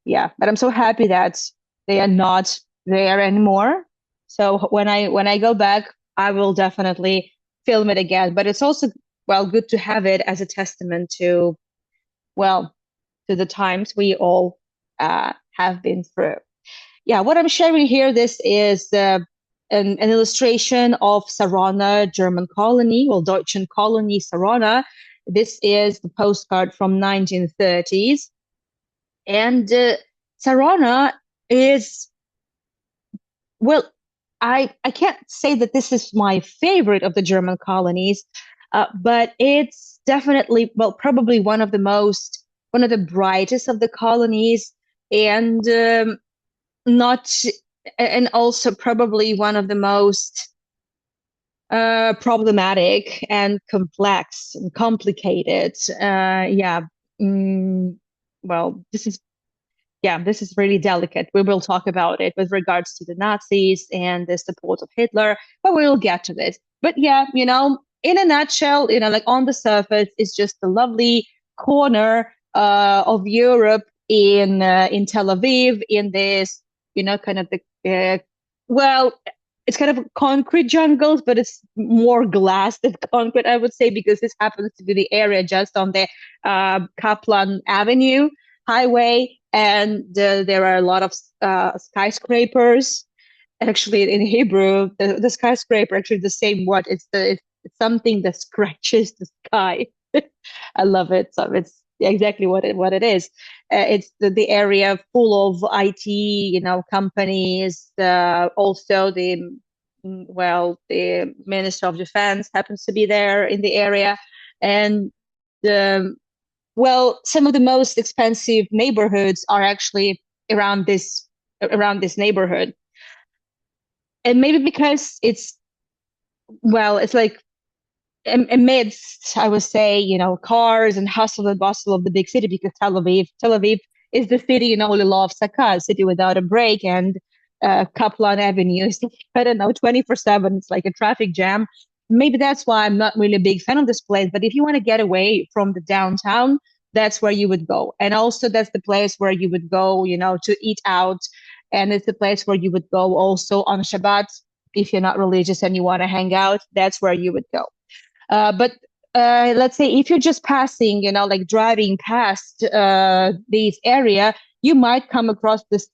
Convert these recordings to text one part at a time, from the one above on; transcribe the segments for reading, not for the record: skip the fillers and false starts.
yeah, but I'm so happy that they are not there anymore. So when I go back, I will definitely film it again. But it's also, well, good to have it as a testament to, well, to the times we all have been through. Yeah, what I'm sharing here, this is an illustration of Sarona, German colony, well, Deutschen colony Sarona. This is the postcard from 1930s. And Sarona is, well, I can't say that this is my favorite of the German colonies, but it's definitely, well, probably one of the brightest of the colonies, and not, and also probably one of the most problematic and complex and complicated. Yeah. Mm, well, this is really delicate. We will talk about it with regards to the Nazis and the support of Hitler, but we will get to this. But yeah, in a nutshell, like on the surface, it's just a lovely corner of Europe in Tel Aviv, in this, kind of the well, it's kind of concrete jungles, but it's more glass than concrete, I would say, because this happens to be the area just on the Kaplan Avenue highway, and there are a lot of skyscrapers. Actually, in Hebrew, the skyscraper actually the same word. It's something that scratches the sky. I love it. So it's exactly what it is. It's the area full of IT, companies. Also, the Minister of Defense happens to be there in the area, and the well, some of the most expensive neighborhoods are actually around this neighborhood. And maybe because it's like amidst, I would say, cars and hustle and bustle of the big city, because Tel Aviv is the city, we love Saka, city without a break, and Kaplan Avenue is, I don't know, 24/7. It's like a traffic jam. Maybe that's why I'm not really a big fan of this place. But if you want to get away from the downtown, that's where you would go. And also that's the place where you would go, to eat out. And it's the place where you would go also on Shabbat. If you're not religious and you want to hang out, that's where you would go. But let's say if you're just passing, like driving past this area, you might come across this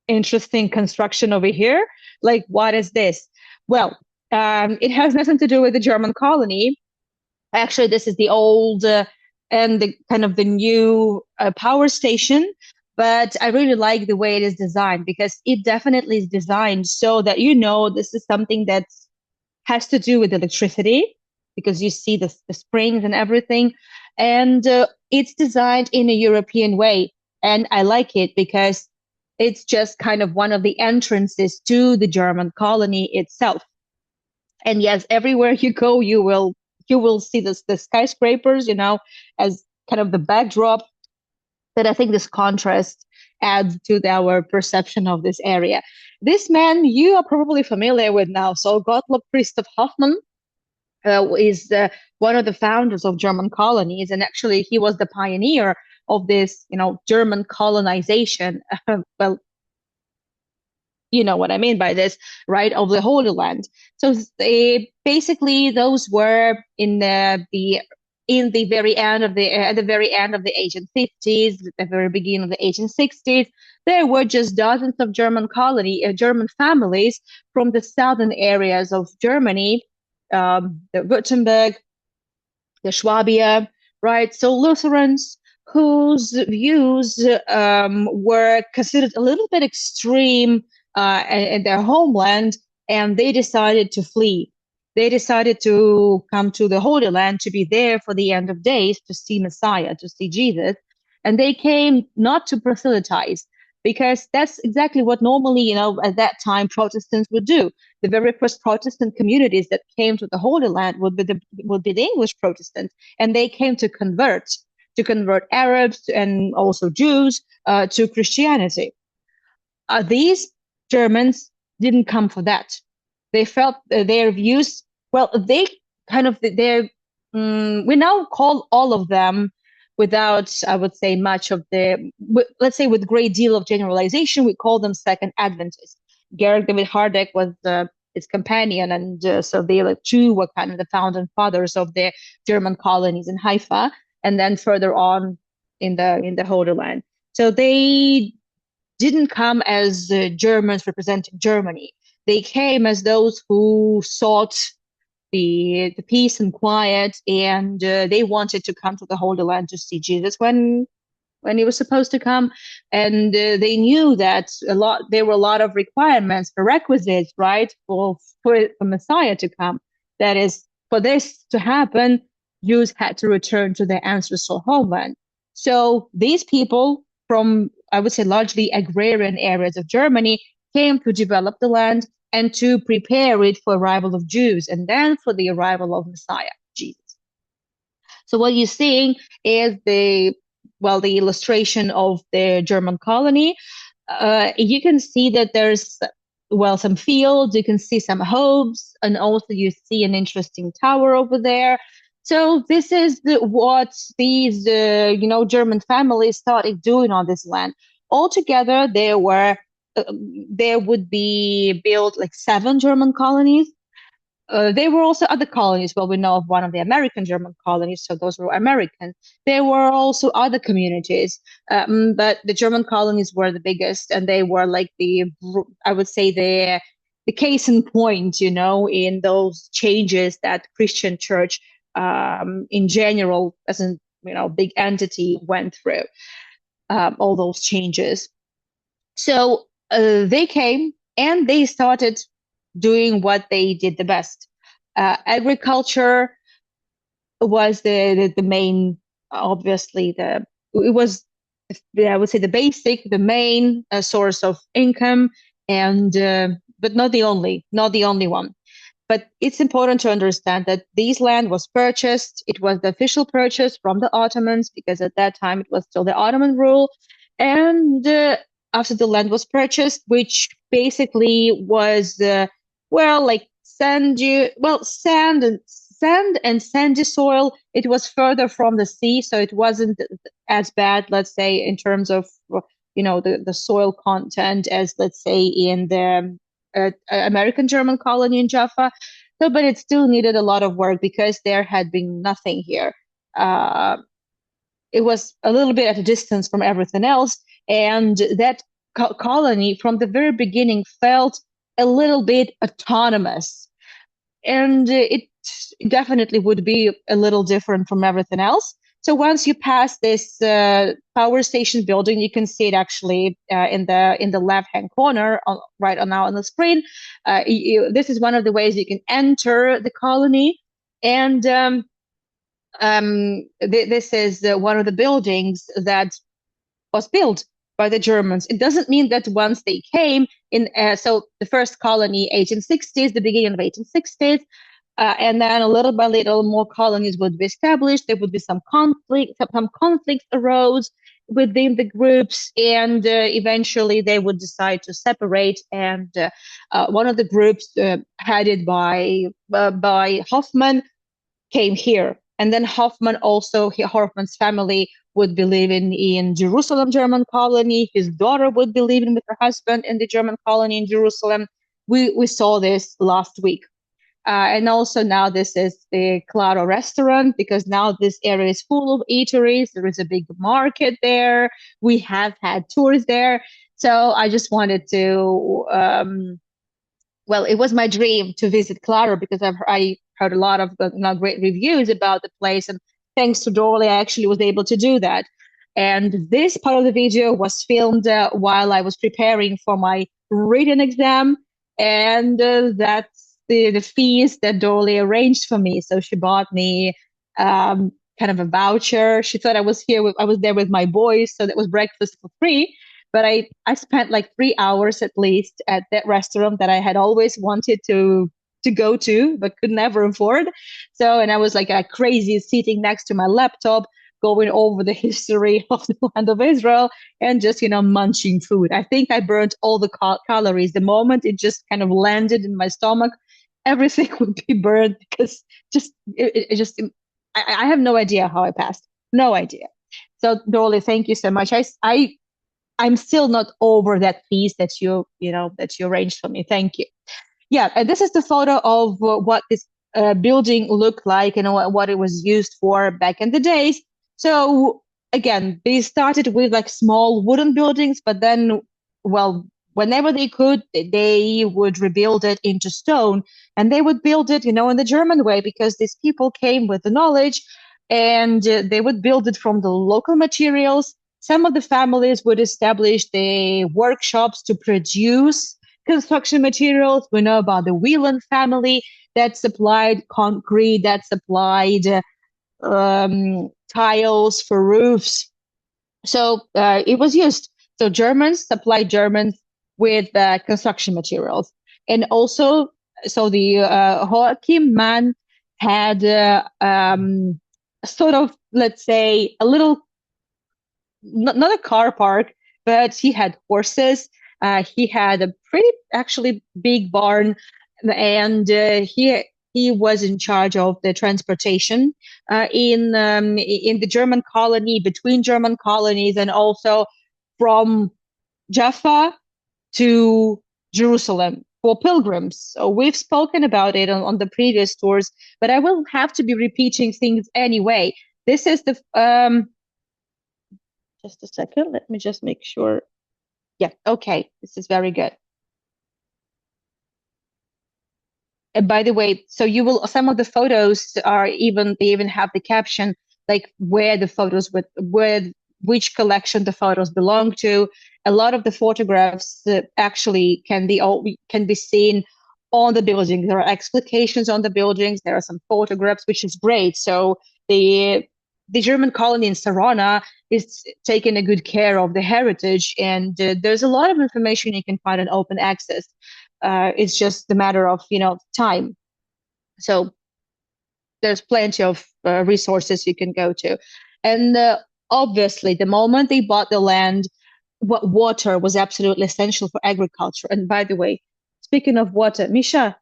interesting construction over here. Like, what is this? Well, it has nothing to do with the German colony. Actually, this is the old and the kind of the new power station. But I really like the way it is designed, because it definitely is designed so that this is something that has to do with electricity, because you see the springs and everything. And it's designed in a European way. And I like it because it's just kind of one of the entrances to the German colony itself. And yes, everywhere you go, you will see the skyscrapers, as kind of the backdrop. That I think this contrast adds to our perception of this area. This man you are probably familiar with now. So Gottlob Christoph Hoffmann is one of the founders of German colonies, and actually he was the pioneer of this, German colonization. Well, you know what I mean by this, right? Of the Holy Land. So basically, those were in the very end of the at the very end of the 1850s, the very beginning of the 1860s. There were just dozens of German families from the southern areas of Germany, the Württemberg, the Schwabia, right? So Lutherans whose views were considered a little bit extreme in their homeland, and they decided to flee. They decided to come to the Holy Land, to be there for the end of days, to see Messiah, to see Jesus. And they came not to proselytize, because that's exactly what normally, at that time, Protestants would do. The very first Protestant communities that came to the Holy Land would be the English Protestants, and they came to convert Arabs and also Jews to Christianity. These Germans didn't come for that. They felt their views, well, they kind of, we now call all of them without, I would say, much of let's say with great deal of generalization, we call them Second Adventists. Georg David Hardegg was his companion, and so they like two were kind of the founding fathers of the German colonies in Haifa, and then further on in the Holy Land. So they didn't come as Germans representing Germany. They came as those who sought the peace and quiet, and they wanted to come to the Holy Land to see Jesus when he was supposed to come. And they knew that there were a lot of requirements, prerequisites, right, for Messiah to come. That is, for this to happen, Jews had to return to their ancestral homeland. So these people from, I would say, largely agrarian areas of Germany came to develop the land and to prepare it for arrival of Jews and then for the arrival of Messiah, Jesus. So what you're seeing is the illustration of the German colony. You can see that there's, some fields, you can see some hopes, and also you see an interesting tower over there. So this is what these, German families started doing on this land. Altogether, there would be built like 7 German colonies. There were also other colonies. Well, we know of one of the American German colonies, so those were American. There were also other communities, but the German colonies were the biggest, and they were like I would say the case in point, in those changes that Christian Church, in general, as a big entity, went through, all those changes. So they came and they started doing what they did the best. Agriculture was the main, obviously I would say the main source of income, and but not the only one. But it's important to understand that this land was purchased. It was the official purchase from the Ottomans, because at that time it was still the Ottoman rule. And after the land was purchased, which basically was like sand and sandy soil. It was further from the sea, so it wasn't as bad, let's say, in terms of the soil content as, let's say, in the American German colony in Jaffa. So, but it still needed a lot of work because there had been nothing here. It was a little bit at a distance from everything else, and that colony from the very beginning felt a little bit autonomous, and it definitely would be a little different from everything else. So once you pass this power station building, you can see it actually in the left-hand corner, right now on the screen. This is one of the ways you can enter the colony, and this is one of the buildings that was built by the Germans. It doesn't mean that once they came in, so the first colony, 1860s, the beginning of 1860s, and then a little by little more colonies would be established. There would be some conflict arose within the groups, and eventually they would decide to separate. And one of the groups, headed by Hoffman, came here. And then Hoffman's family would be living in Jerusalem, German colony. His daughter would be living with her husband in the German colony in Jerusalem. We saw this last week. And also now this is the Claro restaurant, because now this area is full of eateries. There is a big market there. We have had tours there. So I just wanted to, it was my dream to visit Claro, because I heard a lot of great reviews about the place. And thanks to Dorley, I actually was able to do that. And this part of the video was filmed while I was preparing for my written exam. And that's the feast that Dorley arranged for me. So she bought me kind of a voucher. She thought I was there with my boys, so that was breakfast for free. But I spent like 3 hours at least at that restaurant that I had always wanted to go to, but could never afford. So, and I was like a crazy sitting next to my laptop, going over the history of the land of Israel and just, munching food. I think I burnt all the calories. The moment it just kind of landed in my stomach, everything would be burned, because I have no idea how I passed. No idea. So Dolly, thank you so much. I'm still not over that piece that that you arranged for me. Thank you. Yeah, and this is the photo of what this building looked like and what it was used for back in the days. So again, they started with like small wooden buildings, but then, well, whenever they could, they would rebuild it into stone, and they would build it, in the German way, because these people came with the knowledge, and they would build it from the local materials. Some of the families would establish the workshops to produce construction materials. We know about the Whelan family that supplied concrete, that supplied tiles for roofs. So it was used. So Germans supplied Germans with construction materials. And also, so the Joachim Mann had sort of, let's say, a little, not a car park, but he had horses. He had a pretty actually big barn, and he was in charge of the transportation in the German colony, between German colonies, and also from Jaffa to Jerusalem for pilgrims. So we've spoken about it on the previous tours, but I will have to be repeating things anyway. This is the just a second. Let me just make sure. Yeah, okay. This is very good. And by the way, so you will, some of the photos are even, they even have the caption, like where the photos with where which collection the photos belong to. A lot of the photographs actually can be seen on the building. There are explications on the buildings. There are some photographs, which is great. So the German colony in Sarona is taking a good care of the heritage, and there's a lot of information you can find in open access. It's just a matter of time. So there's plenty of resources you can go to, and obviously, the moment they bought the land, water was absolutely essential for agriculture. And by the way, speaking of water, Misha,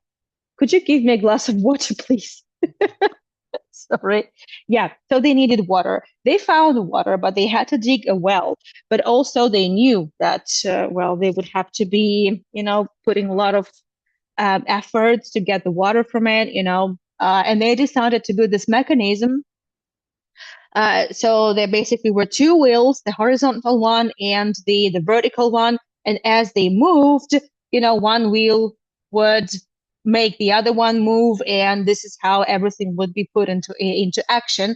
could you give me a glass of water, please? Sorry. Yeah, so they needed water. They found water, but they had to dig a well. But also, they knew that, well, they would have to be, putting a lot of efforts to get the water from it, and they decided to build this mechanism. So there basically were two wheels, the horizontal one and the vertical one. And as they moved, one wheel would make the other one move, and this is how everything would be put into action.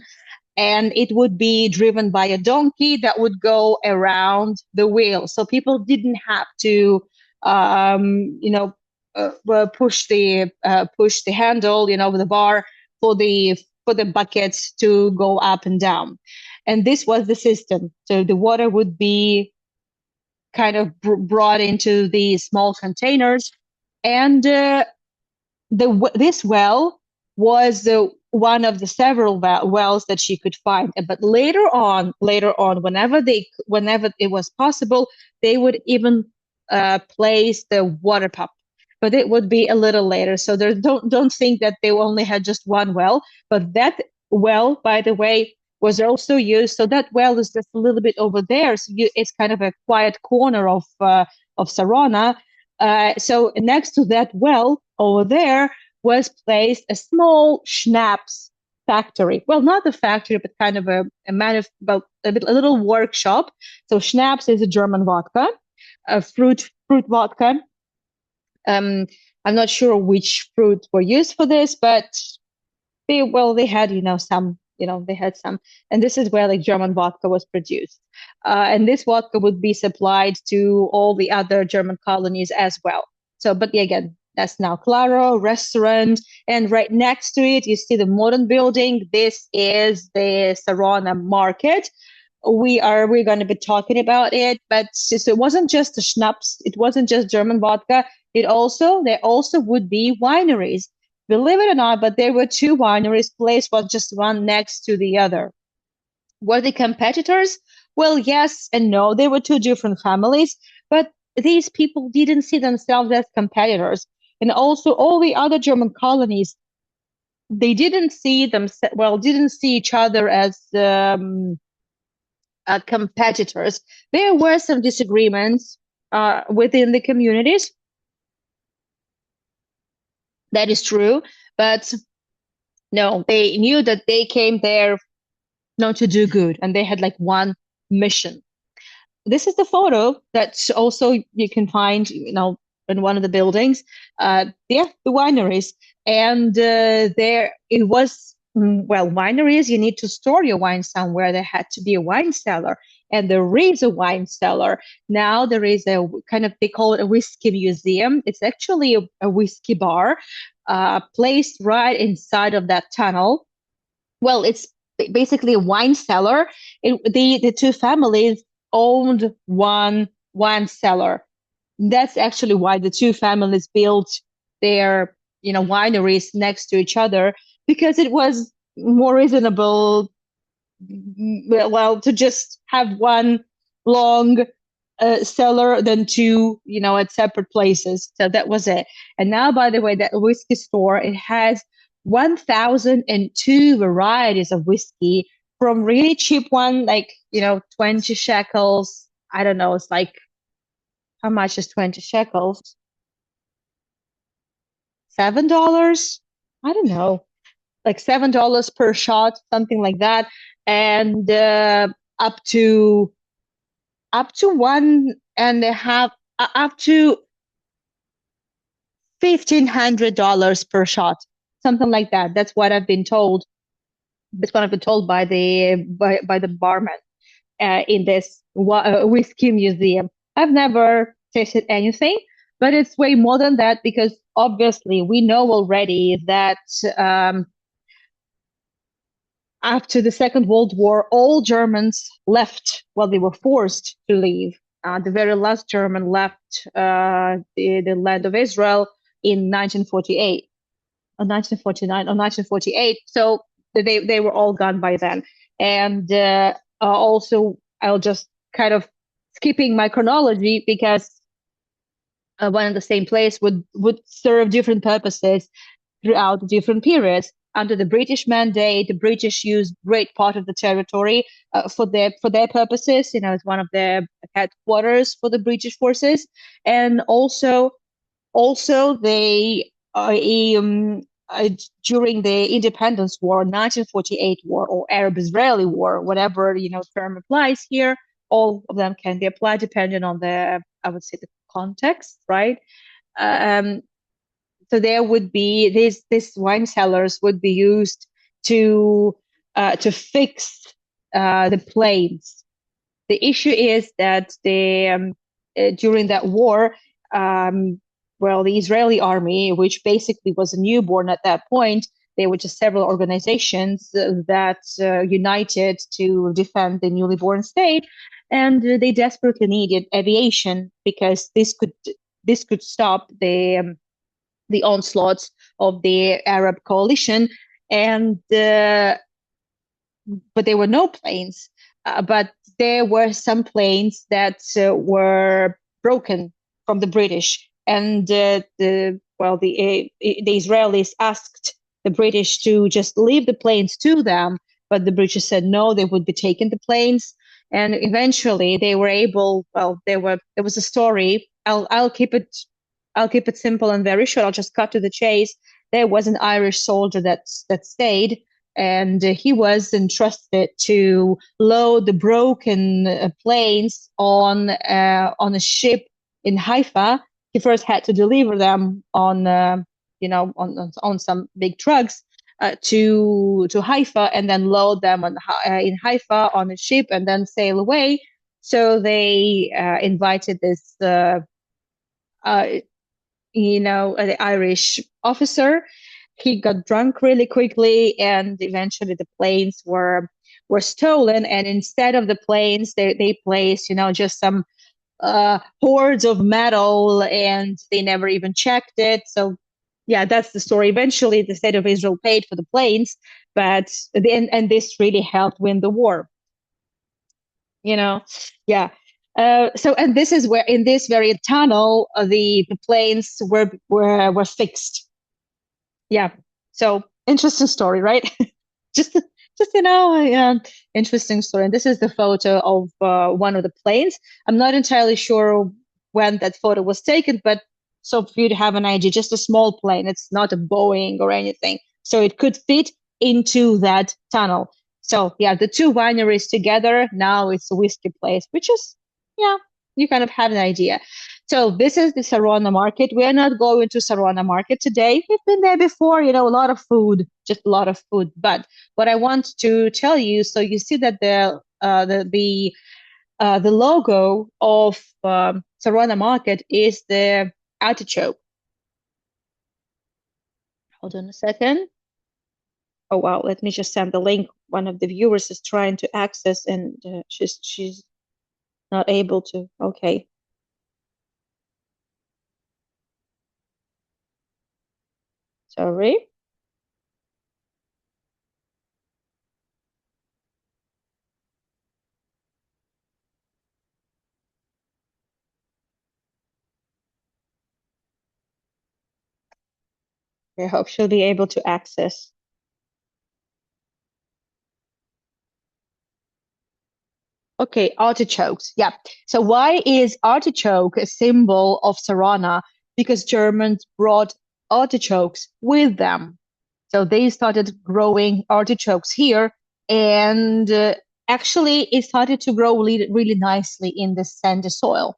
And it would be driven by a donkey that would go around the wheel. So people didn't have to, push the handle, with the bar for the buckets to go up and down. And this was the system. So the water would be kind of brought into the small containers, and this well was one of the several wells that she could find. But later on, whenever it was possible, they would even place the water pump. But it would be a little later. So don't think that they only had just one well. But that well, by the way, was also used. So that well is just a little bit over there. So it's kind of a quiet corner of Sarona. So next to that well over there was placed a small schnapps factory. Well, not a factory, but kind of a little workshop. So schnapps is a German vodka, a fruit vodka. I'm not sure which fruit were used for this, but they had some. They had some, and this is where like German vodka was produced. And this vodka would be supplied to all the other German colonies as well. So, but again, that's now Claro restaurant, and right next to it, you see the modern building. This is the Sarona market. We're going to be talking about it, but so it wasn't just the schnapps. It wasn't just German vodka. There also would be wineries. Believe it or not, but there were two wineries. Place was just one next to the other. Were they competitors? Well, yes and no. They were two different families, but these people didn't see themselves as competitors. And also, all the other German colonies, they didn't see each other as competitors. There were some disagreements within the communities. That is true, but no, they knew that they came there not to do good, and they had like one mission. This is the photo that also you can find, in one of the buildings. Yeah, the wineries, and there it was. Well, wineries, you need to store your wine somewhere. There had to be a wine cellar, and there is a wine cellar. Now there is a kind of, they call it a whiskey museum. It's actually a whiskey bar, placed right inside of that tunnel. Well, it's basically a wine cellar. The two families owned one wine cellar. That's actually why the two families built their, wineries next to each other, because it was more reasonable, well, to just have one long cellar than two, at separate places. So that was it. And now, by the way, that whiskey store, it has 1,002 varieties of whiskey, from really cheap one, like, 20 shekels. I don't know. It's like, how much is 20 shekels? $7? I don't know. Like $7 per shot, something like that. And up to one and a half, up to $1,500 per shot, something like that. That's what I've been told. That's what I've been told by the barman in this whiskey museum. I've never tasted anything, but it's way more than that, because obviously we know already that after the Second World War, all Germans left. Well, they were forced to leave. The very last German left the land of Israel in 1948, or 1949, or 1948. So they were all gone by then. And also, I'll just kind of skipping my chronology, because one and the same place would serve different purposes throughout different periods. Under the British Mandate, the British used great part of the territory for their purposes. It's one of their headquarters for the British forces, and also they during the Independence War, 1948 war, or Arab-Israeli war, whatever term applies here. All of them can be applied depending on I would say, the context, right? So there would be these wine cellars would be used to fix the planes. The issue is that during that war, well, the Israeli army, which basically was a newborn at that point, there were just several organizations that united to defend the newly born state, and they desperately needed aviation, because this could stop the onslaughts of the Arab coalition. And but there were no planes, but there were some planes that were broken from the British, and the Israelis asked the British to just leave the planes to them, but the British said no, they would be taking the planes. And eventually they were able. Well, there was a story. I'll keep it simple and very short. I'll just cut to the chase. There was an Irish soldier that stayed, and he was entrusted to load the broken planes on a ship in Haifa. He first had to deliver them on on some big trucks to Haifa, and then load them in Haifa on a ship, and then sail away. So they invited this. The Irish officer. He got drunk really quickly, and eventually the planes were stolen. And instead of the planes, they placed, just some hordes of metal, and they never even checked it. So, yeah, that's the story. Eventually, the state of Israel paid for the planes, but and this really helped win the war. Yeah. So, and this is where, in this very tunnel, the planes were fixed. Yeah. So interesting story, right? just just interesting story. And this is the photo of one of the planes. I'm not entirely sure when that photo was taken, but so for you to have an idea, just a small plane. It's not a Boeing or anything, so it could fit into that tunnel. So yeah, the two wineries together, now it's a whiskey place, which is, yeah, you kind of have an idea. So this is the Sarona market. We're not going to Sarona market today. We've been there before, a lot of food, just a lot of food. But what I want to tell you, so you see that the logo of Sarona market is the artichoke. Hold on a second. Oh wow, let me just send the link. One of the viewers is trying to access, and she's not able to. Okay. Sorry. I hope she'll be able to access. Okay, artichokes. Yeah. So why is artichoke a symbol of Sarana? Because Germans brought artichokes with them. So they started growing artichokes here, and actually it started to grow really, really nicely in the sandy soil.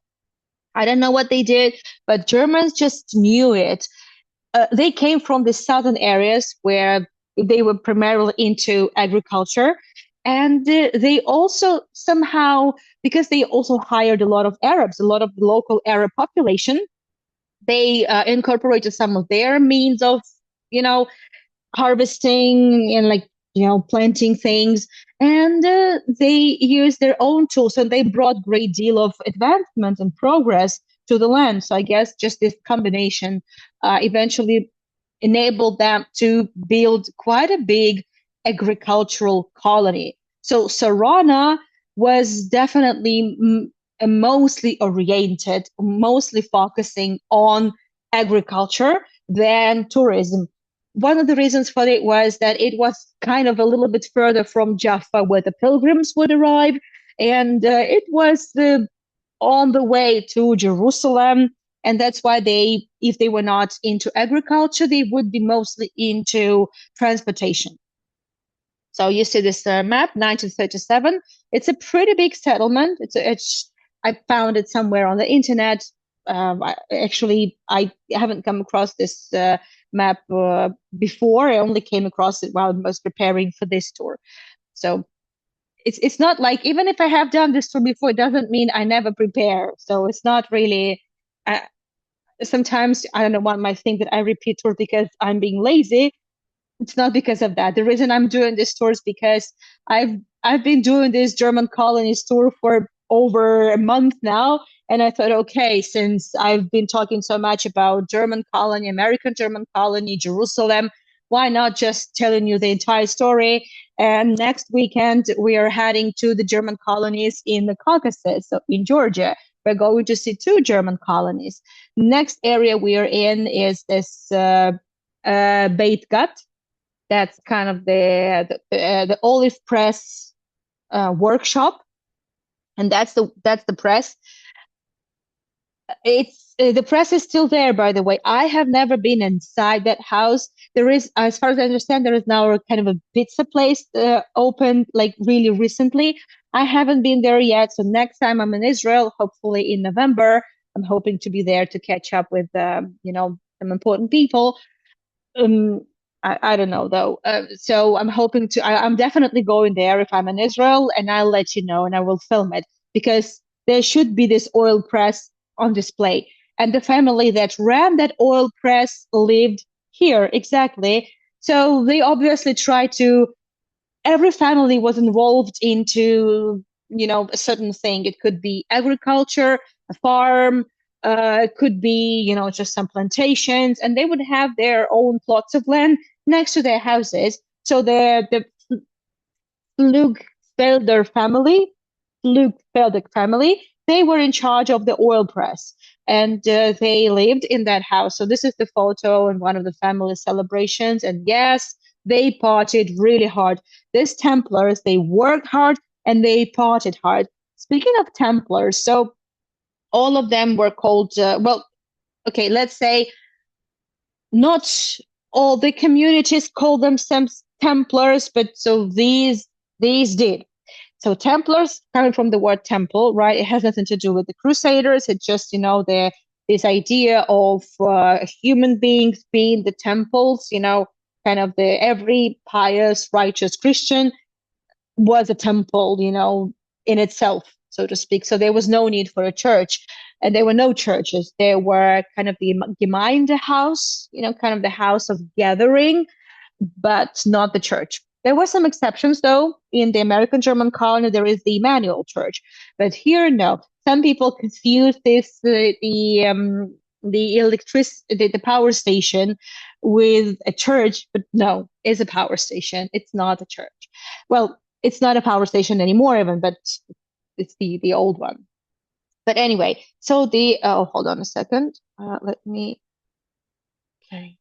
I don't know what they did, but Germans just knew it. They came from the southern areas where they were primarily into agriculture. And they also somehow, because they also hired a lot of Arabs, a lot of the local Arab population, they incorporated some of their means of, you know, harvesting and like planting things, and they used their own tools, and they brought great deal of advancement and progress to the land. So I guess just this combination eventually enabled them to build quite a big agricultural colony. So Sarana was definitely mostly oriented, mostly focusing on agriculture than tourism. One of the reasons for it was that it was kind of a little bit further from Jaffa where the pilgrims would arrive, and it was on the way to Jerusalem. And that's why if they were not into agriculture, they would be mostly into transportation. So you see this map, 1937. It's a pretty big settlement. I found it somewhere on the internet. I haven't come across this map before. I only came across it while I was preparing for this tour. So it's not like, even if I have done this tour before, it doesn't mean I never prepare. So it's not really. Uh, Sometimes I don't know, one might think that I repeat tour because I'm being lazy. It's not because of that. The reason I'm doing this tour is because I've I've been doing this German colonies tour for over a month now, and I thought, okay, since I've been talking so much about German colony, American German colony, Jerusalem, why not just telling you the entire story? And next weekend we are heading to the German colonies in the Caucasus, so in Georgia. We're going to see two German colonies. Next area we are in is this Beit Gat. That's kind of the olive press workshop, and that's the press. It's The press is still there, by the way. I have never been inside that house. There is, as far as I understand, there is now a kind of a pizza place opened like really recently. I haven't been there yet, so next time I'm in Israel, hopefully in November, I'm hoping to be there to catch up with some important people. um I don't know though. So I'm hoping I'm definitely going there if I'm in Israel, and I'll let you know and I will film it, because there should be this oil press on display. And the family that ran that oil press lived here, exactly. So they obviously try to, every family was involved into a certain thing. It could be agriculture, a farm, it could be just some plantations, and they would have their own plots of land next to their houses. So the Flugfelder family, Flugfelder family, they were in charge of the oil press, and they lived in that house. So this is the photo in one of the family celebrations. And yes, they partied really hard. These Templars, they worked hard and they partied hard. Speaking of Templars, so all of them were called, well, okay, let's say not all the communities call themselves Templars, but so these did. So Templars coming from the word temple, right? It has nothing to do with the Crusaders. It's just, the this idea of human beings being the temples, kind of the every pious, righteous Christian was a temple, in itself, so to speak. So there was no need for a church, and there were no churches. There were kind of the Gemeindehaus, kind of the house of gathering, but not the church. There were some exceptions, though. In the American German colony, there is the Emmanuel Church, but here, no. Some people confuse this the power station with a church, but no, it's a power station. It's not a church. Well, it's not a power station anymore, even, but it's the old one. But anyway, so the hold on a second. Let me. Okay.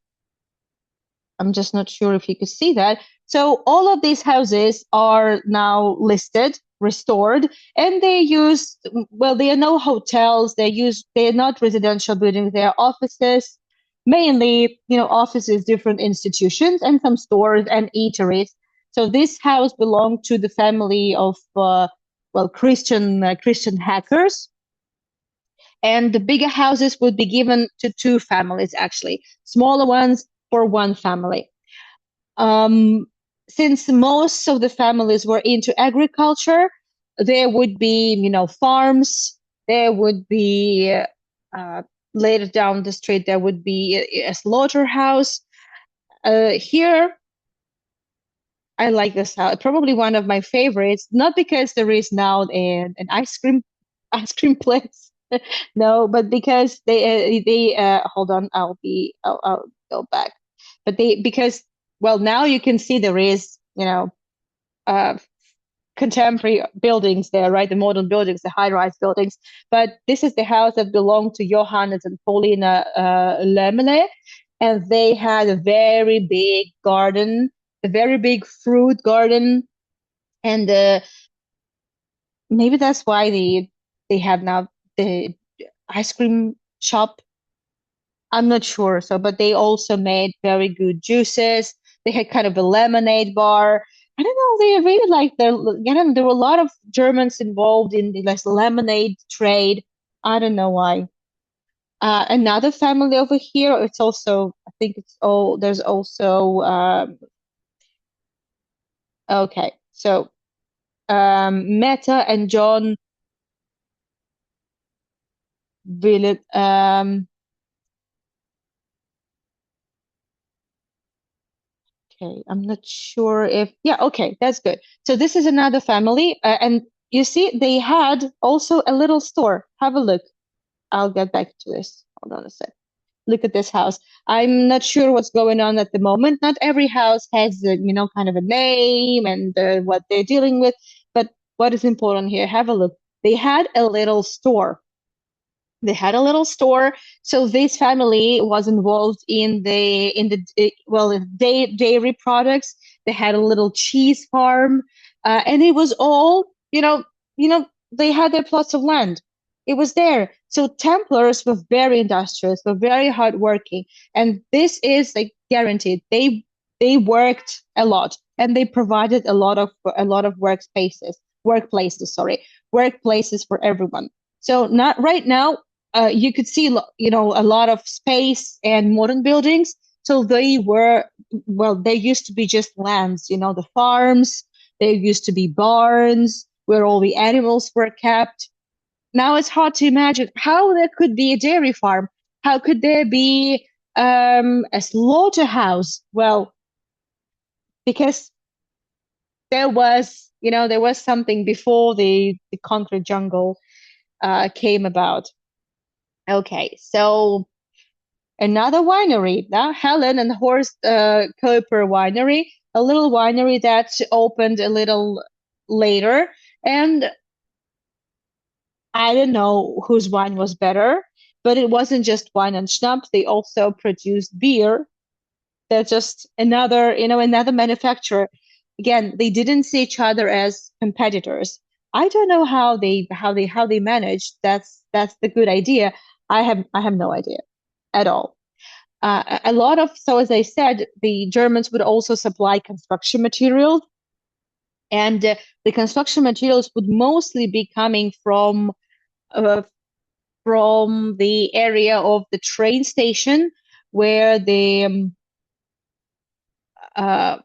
I'm just not sure if you could see that. So all of these houses are now listed, restored, and they use, well, they are no hotels. They are not residential buildings. They are offices, mainly, offices, different institutions, and some stores and eateries. So this house belonged to the family of, well, Christian hackers. And the bigger houses would be given to two families, actually, smaller ones for one family. Um, since most of the families were into agriculture, there would be, farms. There would be later down the street there would be a slaughterhouse. Here, I like this house. Probably one of my favorites. Not because there is now an ice cream place. No, but because they hold on. I'll go back. But because, well, now you can see there is, uh, contemporary buildings there, right? The modern buildings, the high-rise buildings. But this is the house that belonged to Johannes and Paulina Lemele, and they had a very big garden, a very big fruit garden, and maybe that's why they have now the ice cream shop. I'm not sure. So, but they also made very good juices. They had kind of a lemonade bar. I don't know. They really like there were a lot of Germans involved in the like lemonade trade. I don't know why. Another family over here. It's also, I think it's all, there's also, okay. So, Meta and John Villet, okay, I'm not sure if, yeah, okay, that's good. So this is another family, and you see, they had also a little store. Have a look. I'll get back to this. Hold on a sec. Look at this house. I'm not sure what's going on at the moment. Not every house has, kind of a name and what they're dealing with. But what is important here? Have a look. They had a little store. They had a little store, so this family was involved well, in dairy products. They had a little cheese farm, and it was all, they had their plots of land. It was there. So Templars were very industrious, were very hardworking, and this is like guaranteed. They worked a lot, and they provided a lot of workplaces for everyone. So not right now, you could see, a lot of space and modern buildings. So they used to be just lands, the farms. There used to be barns where all the animals were kept. Now it's hard to imagine how there could be a dairy farm. How could there be a slaughterhouse? Well, because there was something before the concrete jungle came about. Okay, so another winery, now Helen and Horst Koper Winery, a little winery that opened a little later. And I don't know whose wine was better, but it wasn't just wine and schnapps. They also produced beer. They're just another, another manufacturer. Again, they didn't see each other as competitors. I don't know how they managed. That's the good idea. I have no idea at all. A lot of, so as I said, the Germans would also supply construction materials, and the construction materials would mostly be coming uh, from the area of the train station where uh,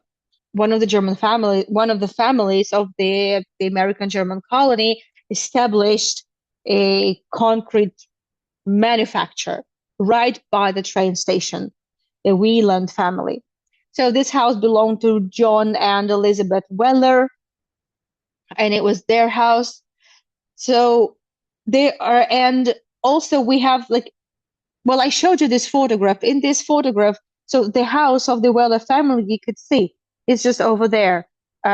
one of the families of the American German colony established a concrete manufacturer right by the train station, the Wieland family. So this house belonged to John and Elizabeth Weller, and it was their house. So they are, and also we have like, well, I showed you this photograph. In this photograph, so the house of the Weller family, you could see, it's just over there,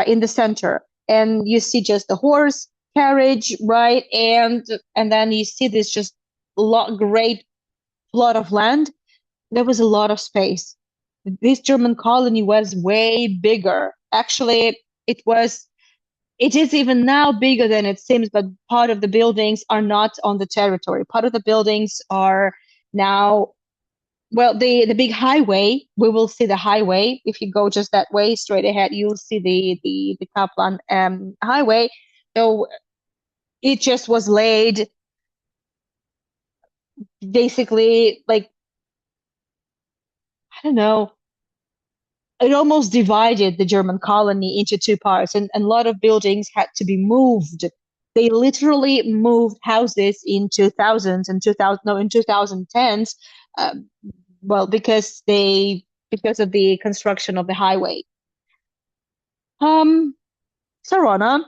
in the center, and you see just the horse carriage, right? And then you see this just great plot of land. There was a lot of space. This German colony was way bigger. Actually, it was. It is even now bigger than it seems, but part of the buildings are not on the territory. Part of the buildings are now, well, the big highway. We will see the highway. If you go just that way straight ahead, you'll see the Kaplan highway. So it just was laid basically like, I don't know, it almost divided the German colony into two parts, and a lot of buildings had to be moved. They literally moved houses in 2000s and 2000, no, in 2010s, um, well, because of the construction of the highway. Um, Sarona,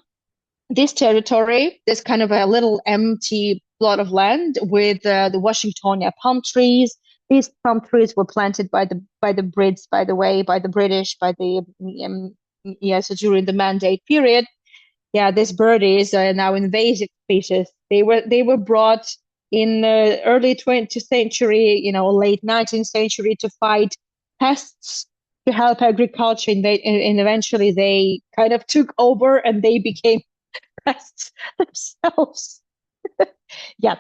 this territory, there's kind of a little empty plot of land with the Washingtonia palm trees. These palm trees were planted by the Brits, by the way, by the British, by the yeah, so during the Mandate period. Yeah, these birdies are now invasive species. They were brought in early 20th century, late 19th century to fight pests, to help agriculture, and eventually they kind of took over and they became pests themselves. Yeah.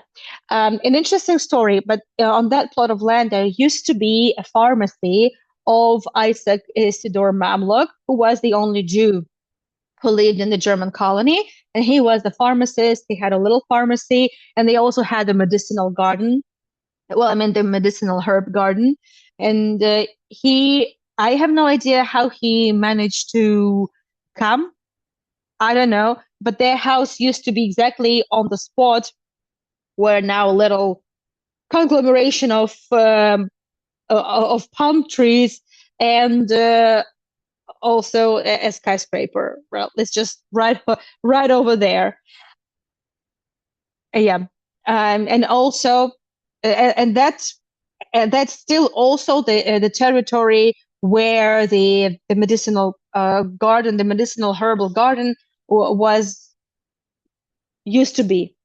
An interesting story, but on that plot of land, there used to be a pharmacy of Isaac Isidor Mamluk, who was the only Jew who lived in the German colony. And he was the pharmacist. He had a little pharmacy, and they also had a medicinal garden. Well, I mean, the medicinal herb garden. And I have no idea how he managed to come. I don't know. But their house used to be exactly on the spot where now a little conglomeration of palm trees and also a skyscraper. Well, it's just right over there. Yeah, and also, and that's still also the territory where the medicinal garden, the medicinal herbal garden was used to be.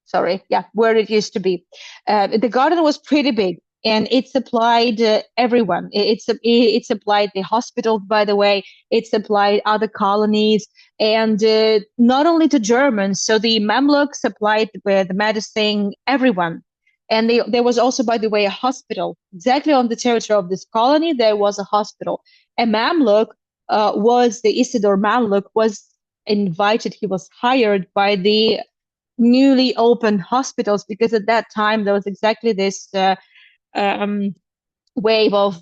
Sorry, yeah, where it used to be. The garden was pretty big, and it supplied everyone. It supplied the hospital, by the way. It supplied other colonies, and not only to Germans. So the Mamluk supplied the medicine, everyone. And there was also, by the way, a hospital exactly on the territory of this colony. There was a hospital. A Mamluk was the Isidor Mamluk was invited. He was hired by the newly opened hospitals, because at that time there was exactly this um, wave of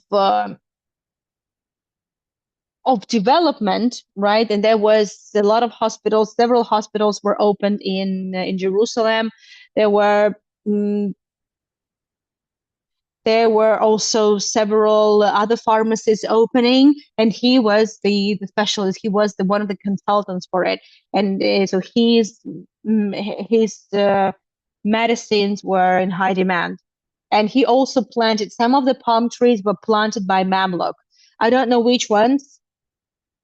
development, right? And there was a lot of hospitals. Several hospitals were opened in Jerusalem. There were mm, there were also several other pharmacies opening, and he was the specialist. He was the one of the consultants for it, and so his medicines were in high demand. And he also planted some of the palm trees were planted by Mamluk. I don't know which ones.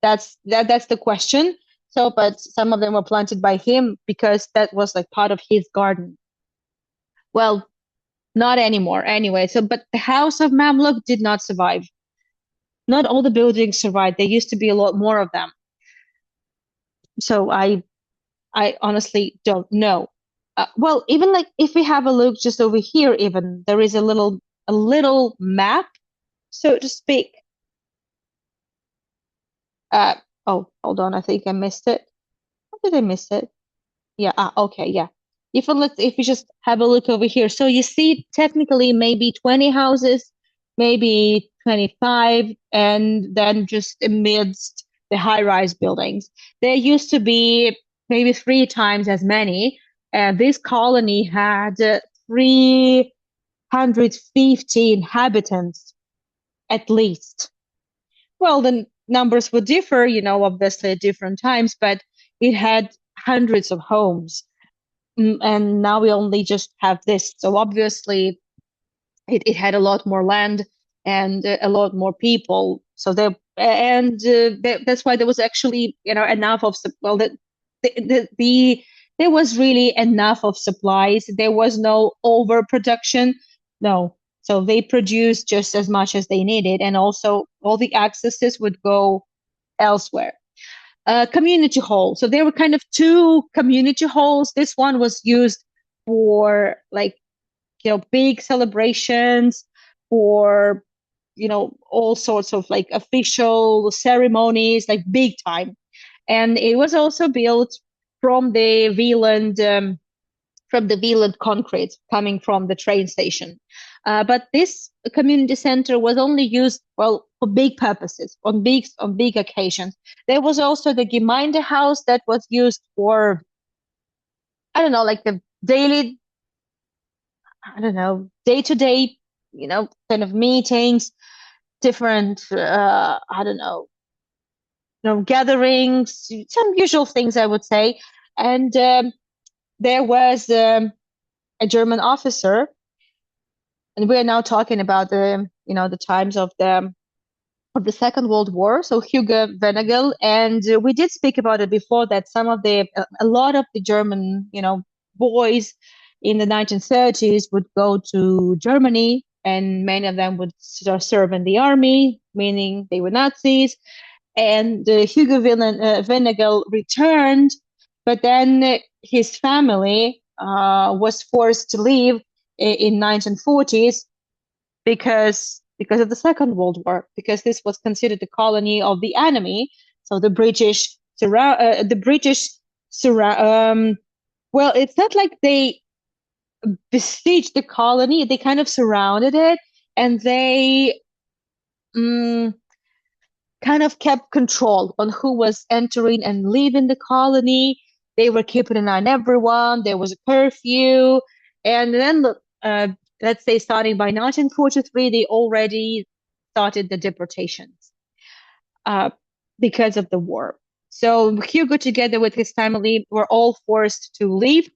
That's the question. So, but some of them were planted by him because that was like part of his garden. Well, Not anymore. Anyway, so but the House of Mamluk did not survive. Not all the buildings survived. There used to be a lot more of them. So I honestly don't know. Well, even like if we have a look just over here, even there is a little map, so to speak. Uh, oh, hold on, I think I missed it. How did I miss it? Yeah, okay, yeah. If you just have a look over here. So you see technically maybe 20 houses, maybe 25, and then just amidst the high-rise buildings. There used to be maybe three times as many. And this colony had 350 inhabitants at least. Well, the numbers would differ, obviously at different times, but it had hundreds of homes. And now we only just have this. So obviously, it had a lot more land and a lot more people. So that's why there was actually enough of well there was really enough of supplies. There was no overproduction. No. So they produced just as much as they needed, and also all the accesses would go elsewhere. Community hall. So there were kind of two community halls. This one was used for like, big celebrations, for, all sorts of like official ceremonies, like big time. And it was also built from the Wieland, concrete coming from the train station. But this community center was only used, well, for big purposes, on big occasions. There was also the Gemeinde house that was used for, I don't know, like the daily, I don't know, day to day, kind of meetings, different, I don't know, gatherings, some usual things, I would say. And there was a German officer, and we are now talking about the times of the Second World War, so Hugo Venagel, and we did speak about it before that a lot of the German, boys in the 1930s would go to Germany, and many of them would serve in the army, meaning they were Nazis. And Hugo Venagel returned, but then his family was forced to leave in 1940s because of the Second World War, because this was considered the colony of the enemy. So the British surround. Well, it's not like they besieged the colony; they kind of surrounded it, and they um, kind of kept control on who was entering and leaving the colony. They were keeping an eye on everyone. There was a curfew, and then let's say starting by 1943, they already started the deportations uh, because of the war. So Hugo, together with his family, were all forced to leave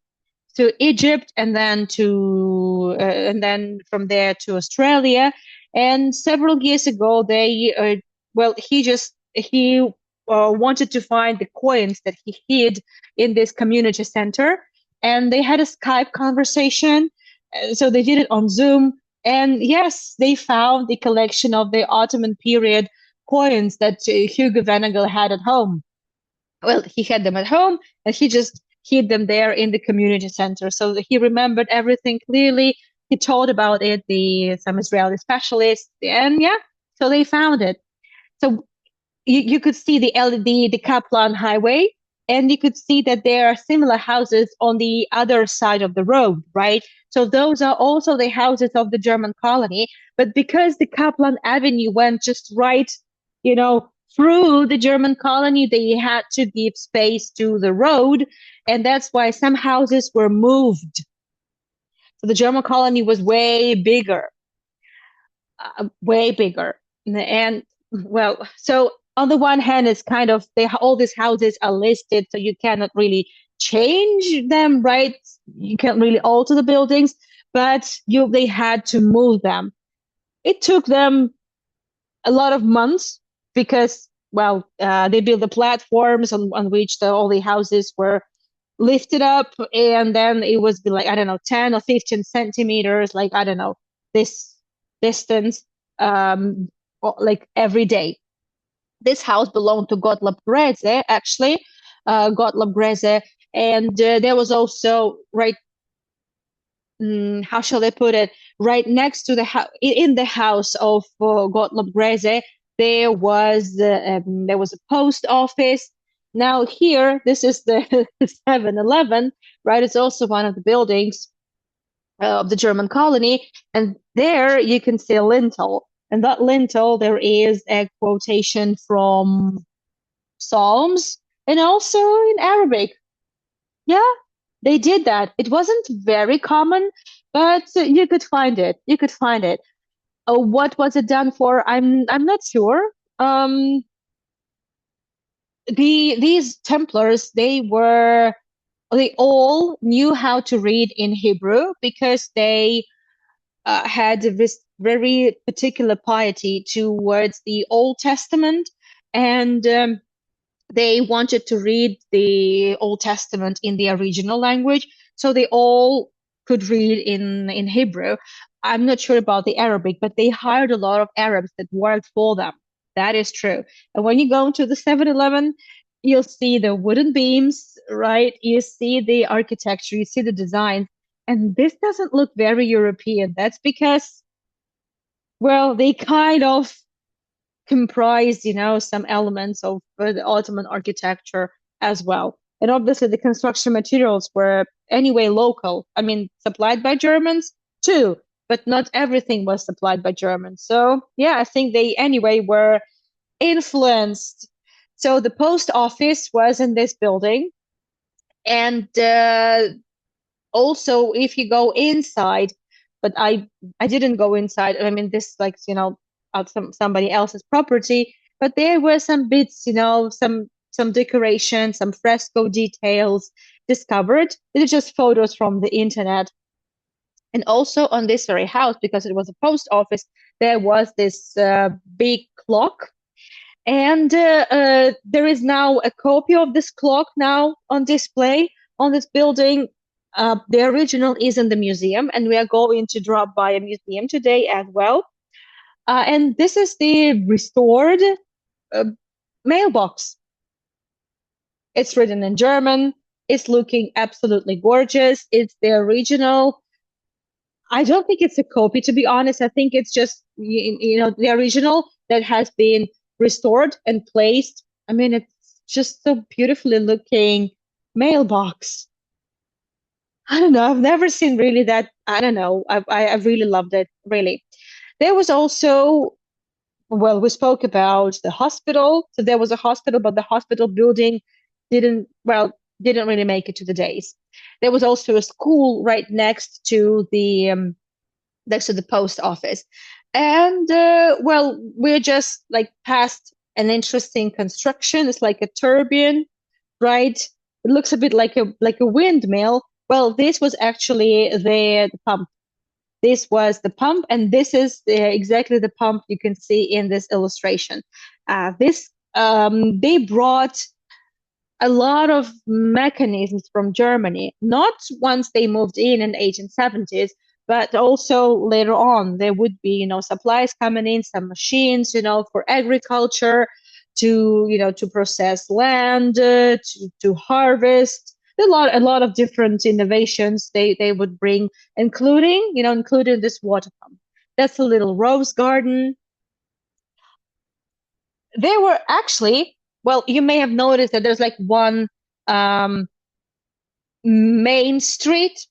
to Egypt, and then from there to Australia. And several years ago, he wanted to find the coins that he hid in this community center, and they had a Skype conversation. So they did it on Zoom, and yes, they found the collection of the Ottoman period coins that Hugo Venagel had at home. Well, he had them at home, and he just hid them there in the community center. So he remembered everything clearly. He told about it some Israeli specialists, and yeah, so they found it. So you could see the Kaplan Highway, and you could see that there are similar houses on the other side of the road, right? So those are also the houses of the German colony. But because the Kaplan Avenue went just right, through the German colony, they had to give space to the road. And that's why some houses were moved. So the German colony was way bigger, way bigger. And well, so on the one hand, it's kind of all these houses are listed, so you cannot really change them, right? You can't really alter the buildings, but they had to move them. It took them a lot of months because, well, they built the platforms on which all the houses were lifted up, and then it was be like, I don't know, 10 or 15 centimeters, like, I don't know, this distance, like every day. This house belonged to Gottlob Greze, actually, Gottlob Greze, and there was also right, how shall I put it, right next to the house, in the house of Gottlob Greze, there was a post office. Now here, this is the 7-Eleven, right? It's also one of the buildings of the German colony, and there you can see a lintel. And that lintel, there is a quotation from Psalms and also in Arabic. Yeah, they did that. It wasn't very common, but you could find it. You could find it. What was it done for? I'm not sure. Um, these Templars, they all knew how to read in Hebrew because they had this very particular piety towards the Old Testament, and they wanted to read the Old Testament in their original language, so they all could read in Hebrew. I'm not sure about the Arabic, but they hired a lot of Arabs that worked for them. That is true. And when you go into the 7-Eleven, you'll see the wooden beams, right? You see the architecture, you see the design, and this doesn't look very European. That's because, well, they kind of comprised, some elements of the Ottoman architecture as well. And obviously, the construction materials were anyway local. I mean, supplied by Germans too, but not everything was supplied by Germans. So, yeah, I think they anyway were influenced. So, the post office was in this building. And also, if you go inside, but I didn't go inside. I mean, this like out somebody else's property, but there were some bits, some decoration, some fresco details discovered. They're just photos from the internet. And also on this very house, because it was a post office, there was this big clock, and there is now a copy of this clock now on display on this building. The original is in the museum, and we are going to drop by a museum today as well. And this is the restored uh, mailbox. It's written in German. It's looking absolutely gorgeous. It's the original. I don't think it's a copy, to be honest. I think it's just the original that has been restored and placed. I mean, it's just so beautifully looking mailbox. I don't know. I've never seen really that. I don't know. I really loved it. Really. There was also, well, we spoke about the hospital. So there was a hospital, but the hospital building didn't really make it to the days. There was also a school right next to the post office. And well, we're just like past an interesting construction. It's like a turbine, right? It looks a bit like a windmill. Well, this was actually the pump. This was the pump, and this is exactly the pump you can see in this illustration. This They brought a lot of mechanisms from Germany, not once they moved in 1870s, but also later on. There would be, supplies coming in, some machines, for agriculture, to process land, to harvest. A lot of different innovations they would bring, including this water pump. That's a little rose garden. They were actually, well, you may have noticed that there's like one um, main street.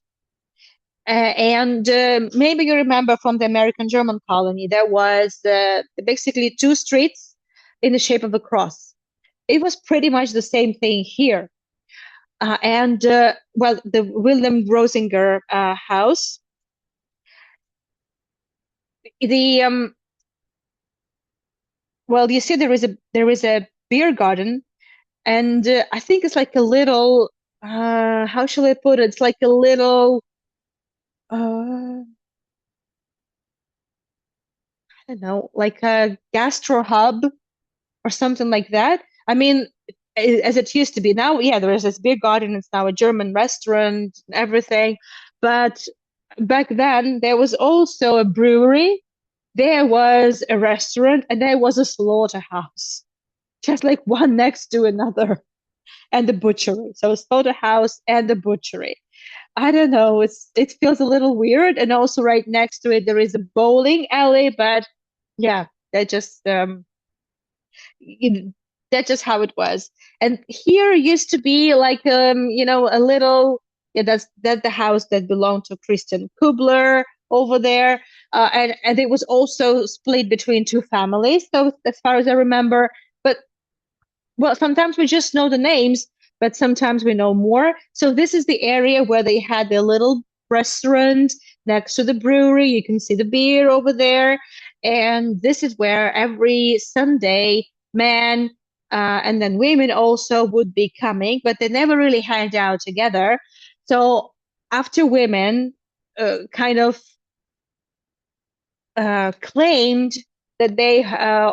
And maybe you remember from the American German colony, there was basically two streets in the shape of a cross. It was pretty much the same thing here. And well, the William Rosinger house, the well, you see, there is a beer garden, and I think it's like a little, how shall I put it? It's like a little, I don't know, like a gastro hub or something like that. I mean, as it used to be. Now, yeah, there is this big garden. It's now a German restaurant and everything. But back then, there was also a brewery, there was a restaurant, and there was a slaughterhouse, just like one next to another, and the butchery. So a slaughterhouse and the butchery. I don't know. It feels a little weird, and also right next to it there is a bowling alley. But yeah, that just it, that's just how it was. And here used to be like a little, yeah, that's the house that belonged to Christian Kubler over there. And it was also split between two families, so as far as I remember. But well, sometimes we just know the names, but sometimes we know more. So this is the area where they had their little restaurant next to the brewery. You can see the beer over there. And this is where every Sunday, men and then women also would be coming, but they never really hanged out together. So after women kind of claimed that they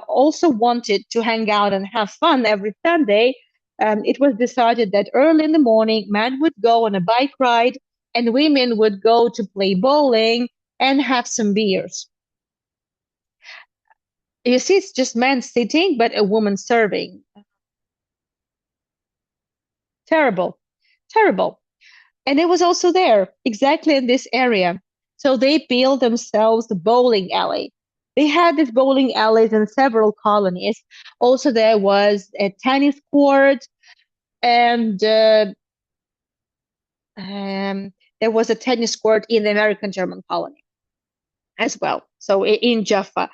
also wanted to hang out and have fun every Sunday, it was decided that early in the morning, men would go on a bike ride and women would go to play bowling and have some beers. You see, it's just men sitting, but a woman serving. Terrible, terrible. And it was also there, exactly in this area. So they built themselves the bowling alley. They had these bowling alleys in several colonies. Also, there was a tennis court, and there was a tennis court in the American German colony as well. So in Jaffa.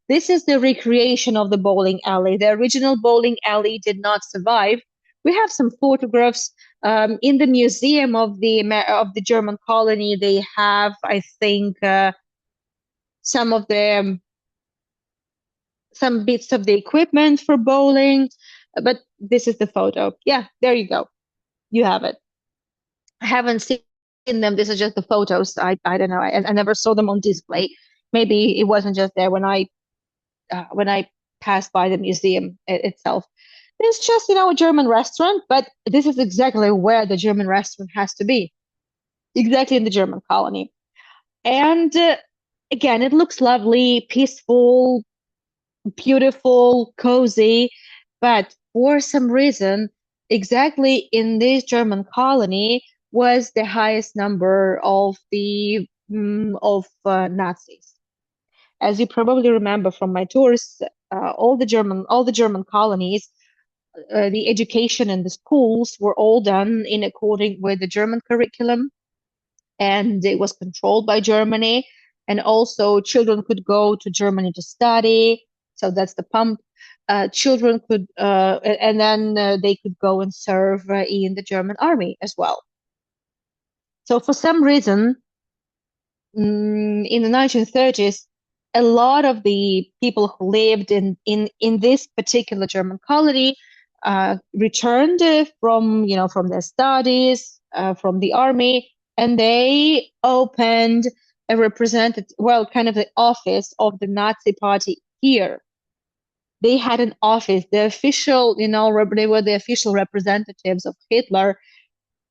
This is the recreation of the bowling alley. The original bowling alley did not survive. We have some photographs in the museum of the German colony. They have, I think, some of the some bits of the equipment for bowling. But this is the photo. Yeah, there you go. You have it. I haven't seen them. This is just the photos. I don't know. I never saw them on display. Maybe it wasn't just there when I passed by the museum itself. It's just, a German restaurant, but this is exactly where the German restaurant has to be, exactly in the German colony. And again, it looks lovely, peaceful, beautiful, cozy, but for some reason, exactly in this German colony was the highest number of the Nazis. As you probably remember from my tours, all the German colonies, the education and the schools were all done in according with the German curriculum, and it was controlled by Germany. And also, children could go to Germany to study. So that's the pump. Children could, and then they could go and serve in the German army as well. So for some reason, in the 1930s, a lot of the people who lived in this particular German colony returned from their studies, from the army, and they opened a representative, well, kind of the office of the Nazi Party here. They had an office, the official, they were the official representatives of Hitler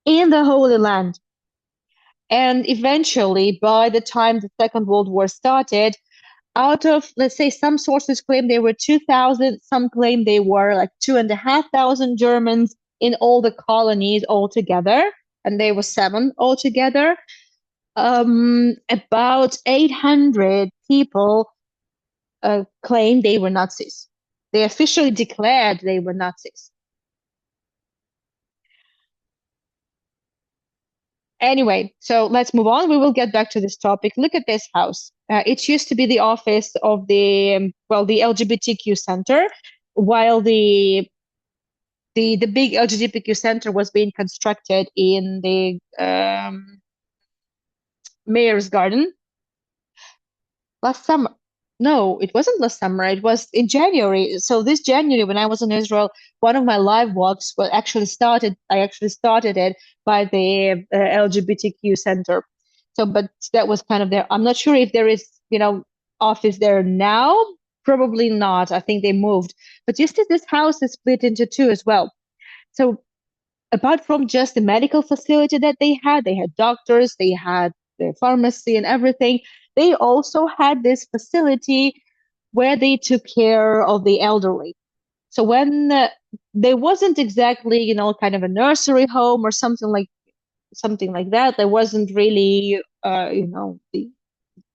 in the Holy Land. And eventually, by the time the Second World War started, out of, let's say, some sources claim there were 2,000, some claim they were like 2,500 Germans in all the colonies altogether, and there were 7 altogether. About 800 people claimed they were Nazis. They officially declared they were Nazis. Anyway, so let's move on. We will get back to this topic. Look at this house. It used to be the office of the LGBTQ center, while the big LGBTQ center was being constructed in the mayor's garden last summer. No, it wasn't last summer. It was in January. So this January, when I was in Israel, one of my live walks I actually started it by the LGBTQ center. So, but that was kind of there. I'm not sure if there is, office there now. Probably not. I think they moved. But you see, this house is split into two as well. So apart from just the medical facility that they had doctors, they had the pharmacy and everything. They also had this facility where they took care of the elderly. So when there wasn't exactly, kind of a nursery home or something like that. There wasn't really,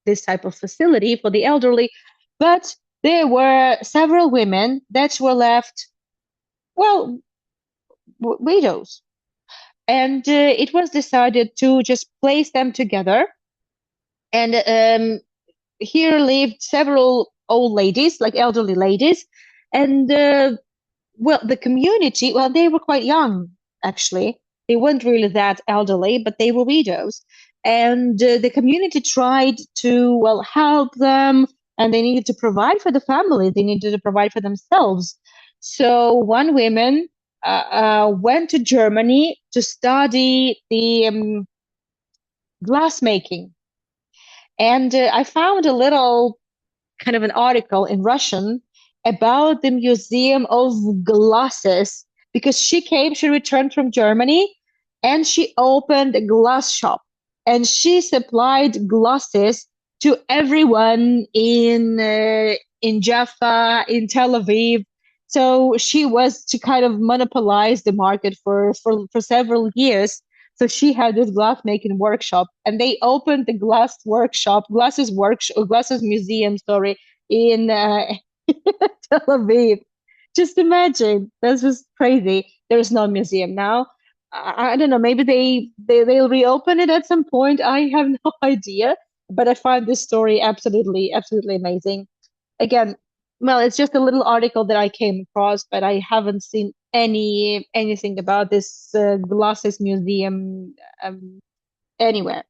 this type of facility for the elderly, but there were several women that were left, well, widows. And it was decided to just place them together. And here lived several old ladies, like elderly ladies. And well, the community, well, they were quite young, actually. They weren't really that elderly, but they were widows. And the community tried to, well, help them, and they needed to provide for the family. They needed to provide for themselves. So one woman went to Germany to study the glass making. And I found a little kind of an article in Russian about the Museum of Glasses because she returned from Germany and she opened a glass shop and she supplied glasses to everyone in Jaffa, in Tel Aviv. So she was to kind of monopolize the market for several years. So she had this glass making workshop, and they opened the glasses museum, sorry, in Tel Aviv. Just imagine, that's just crazy. There is no museum now. I don't know. Maybe they'll reopen it at some point. I have no idea. But I find this story absolutely amazing. Again, well, it's just a little article that I came across, but I haven't seen anything about this glasses museum anywhere.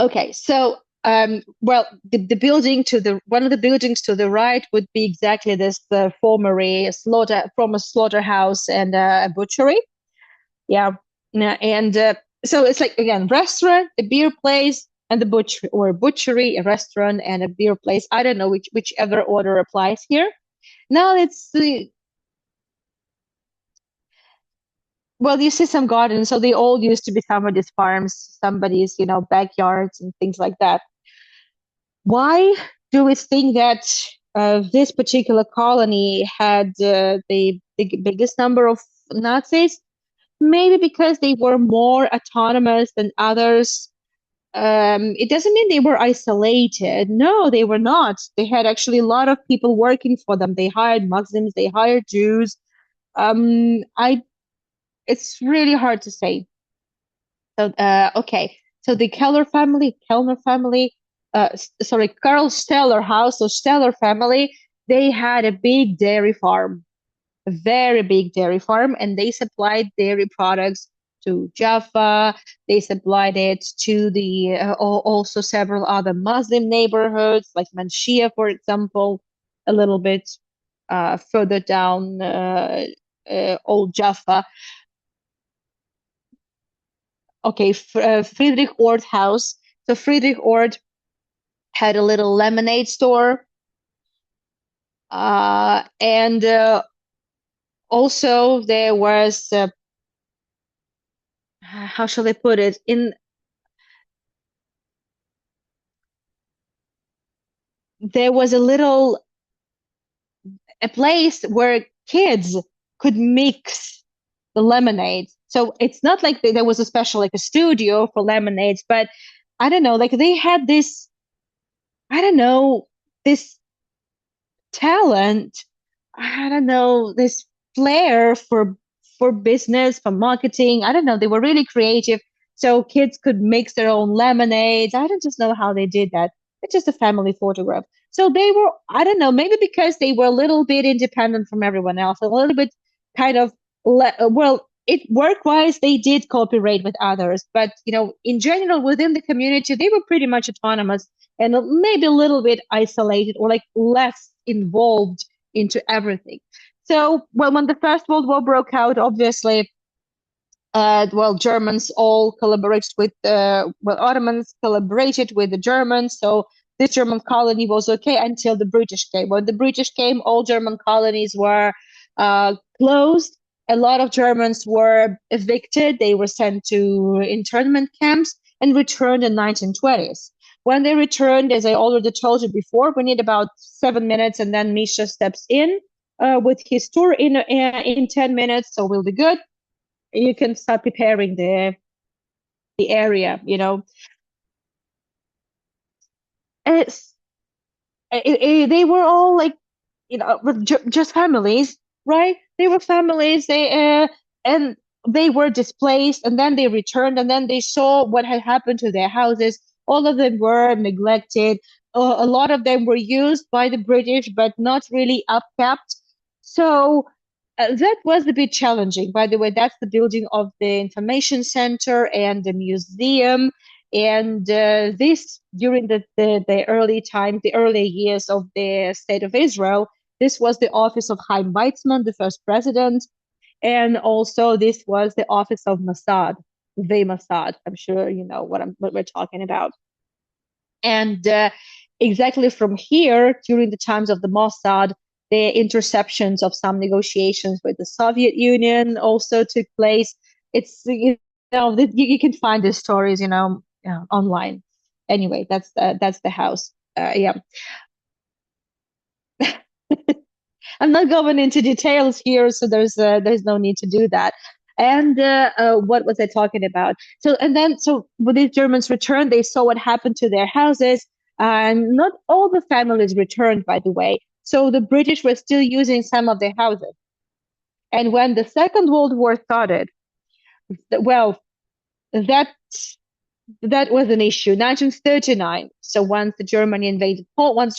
Okay, so well, the building to the one of the buildings to the right would be exactly this from a slaughterhouse and a butchery. Yeah, and so it's like again, restaurant, a beer place, and the butchery, or butchery, a restaurant, and a beer place. I don't know whichever order applies here. Now it's the well, you see some gardens, so they all used to be somebody's farms, somebody's backyards and things like that. Why do we think that this particular colony had the biggest number of Nazis? Maybe because they were more autonomous than others. It doesn't mean they were isolated. No, they were not. They had actually a lot of people working for them. They hired Muslims, they hired Jews. I It's really hard to say. So, okay. So the Kellner family, sorry, Carl Steller house, so Steller family, they had a big dairy farm, a very big dairy farm, and they supplied dairy products to Jaffa. They supplied it to the also several other Muslim neighborhoods, like Manshia, for example, a little bit further down Old Jaffa. Okay, Friedrich Ort house. So Friedrich Ort had a little lemonade store, and also there was how shall I put it? There was a place where kids could mix the lemonade. So it's not like there was a special like a studio for lemonades, but I don't know, like they had this, I don't know, this talent, I don't know, this flair for business, for marketing. I don't know, they were really creative. So kids could mix their own lemonades. I don't just know how they did that. It's just a family photograph. So they were, I don't know, maybe because they were a little bit independent from everyone else, a little bit kind of, well, it work-wise, they did cooperate with others, but in general, within the community, they were pretty much autonomous and maybe a little bit isolated or like less involved into everything. So, well, when the First World War broke out, obviously, well, Germans all collaborated with well, Ottomans collaborated with the Germans. So this German colony was okay until the British came. When the British came, all German colonies were closed. A lot of Germans were evicted. They were sent to internment camps and returned in 1920s. When they returned, as I already told you before, we need about 7 minutes, and then Misha steps in with his tour in 10 minutes. So we'll be good. You can start preparing the area. It's, they were all like with just families, right? They were families. And they were displaced, and then they returned, and then they saw what had happened to their houses. All of them were neglected. A lot of them were used by the British, but not really upkept. So that was a bit challenging. By the way, that's the building of the information center and the museum. And this, during the early time, the early years of the state of Israel, this was the office of Chaim Weizmann, the first president. And also, this was the office of Mossad, the Mossad. I'm sure you know what we're talking about. And exactly from here, during the times of the Mossad, the interceptions of some negotiations with the Soviet Union also took place. It's you can find these stories online. Anyway, that's the house. Yeah. I'm not going into details here, so there's no need to do that. And what was I talking about? So when the Germans returned, they saw what happened to their houses, and not all the families returned, by the way. So the British were still using some of their houses. And when the Second World War started, well, that that was an issue. 1939. So once Germany invaded Poland,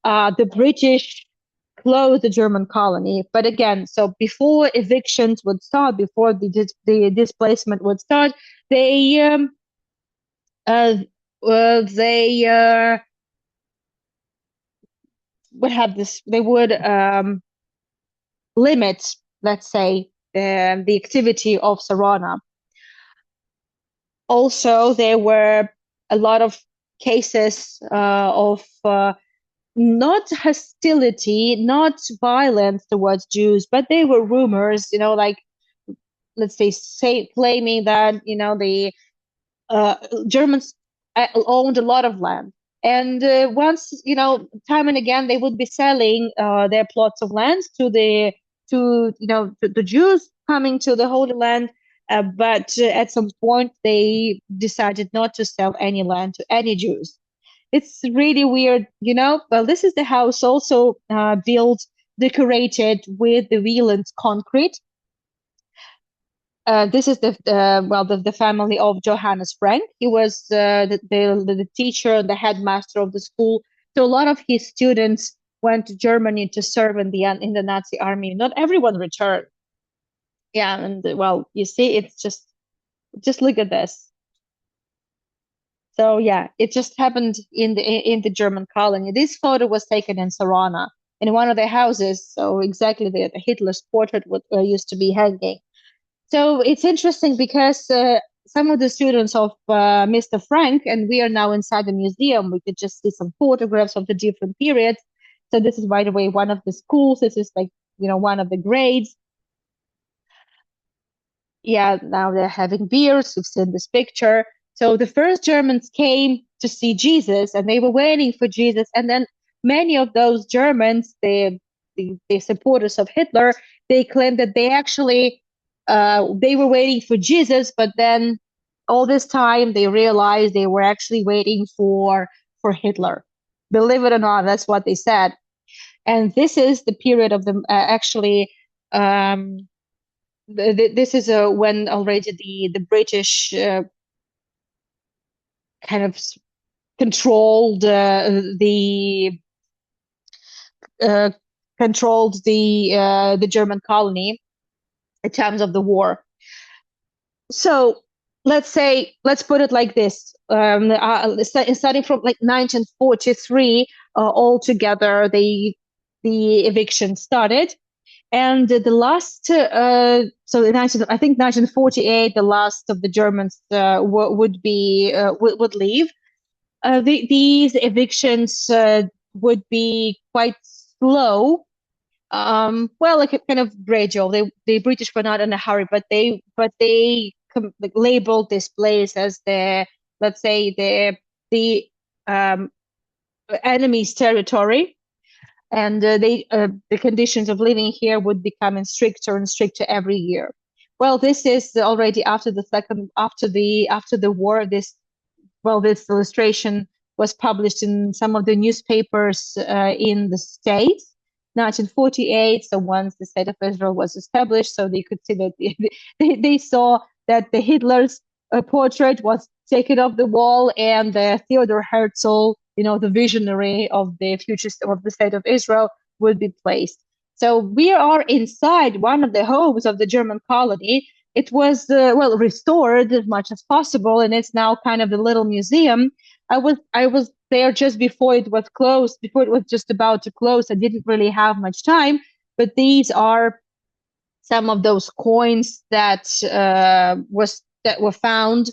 the British closed the German colony. But again, so before evictions would start, before the displacement would start, they uh, they would have this. They would limit, let's say, the activity of Sarona. Also, there were a lot of cases of not hostility, not violence towards Jews, but they were rumors, like, let's say claiming that the uh, Germans owned a lot of land, and once time and again they would be selling their plots of land to the Jews coming to the Holy Land. But at some point they decided not to sell any land to any Jews. It's really weird. Well, this is the house also built, decorated with the Wieland concrete. This is the family of Johannes Frank. He was the teacher, the headmaster of the school. So a lot of his students went to Germany to serve in the Nazi army. Not everyone returned. Yeah, and well, you see, it's just look at this. So yeah, it just happened in the German colony. This photo was taken in Sarona, in one of their houses. So exactly the Hitler's portrait used to be hanging. So it's interesting because some of the students of Mr. Frank, and we are now inside the museum, we could just see some photographs of the different periods. So this is, by the way, one of the schools. This is like, one of the grades. Yeah, now they're having beers. We've seen this picture. So the first Germans came to see Jesus, and they were waiting for Jesus. And then many of those Germans, the supporters of Hitler, they claimed that they were waiting for Jesus, but then all this time they realized they were actually waiting for Hitler. Believe it or not, that's what they said. And this is the period of the actually. This is when already the British kind of controlled uh, the German colony at times of the war. So let's put it like this: starting from like 1943, altogether the eviction started. And the last, so in I think 1948, the last of the Germans would leave. These evictions would be quite slow, Well, like a kind of gradual. The British were not in a hurry, but like, labeled this place as the, let's say, the um enemy's territory, and the conditions of living here would become stricter and stricter every year. Well, this is already after the second after the war. This illustration was published in some of the newspapers in the States, 1948. So once the state of Israel was established, so they could see that they saw that the Hitler's portrait was taken off the wall, and Theodor Herzl, the visionary of the future of the state of Israel, would be placed. So we are inside one of the homes of the German colony. It was restored as much as possible, and it's now kind of a little museum. I was there just before it was closed, before it was just about to close. I didn't really have much time, but these are some of those coins that were found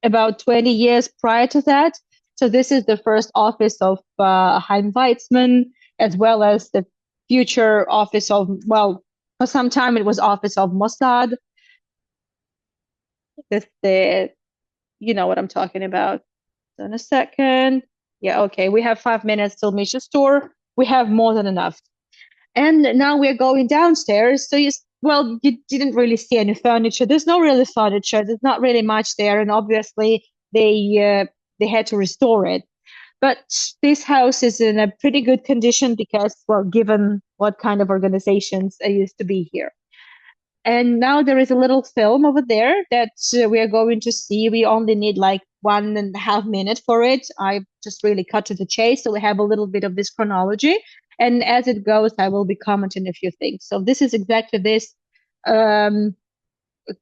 about 20 years prior to that. So this is the first office of Chaim Weizmann, as well as the future office of, well, for some time it was office of Mossad. The you know what I'm talking about. In a second. Yeah, okay. We have 5 minutes till Misha's tour. We have more than enough. And now we're going downstairs. So you didn't really see any furniture. There's no really furniture. There's not really much there, and obviously they had to restore it. But this house is in a pretty good condition because, well, given what kind of organizations used to be here. And now there is a little film over there that we are going to see. We only need like 1.5 minutes for it. I just really cut to the chase. So we have a little bit of this chronology. And as it goes, I will be commenting a few things. So this is exactly this um,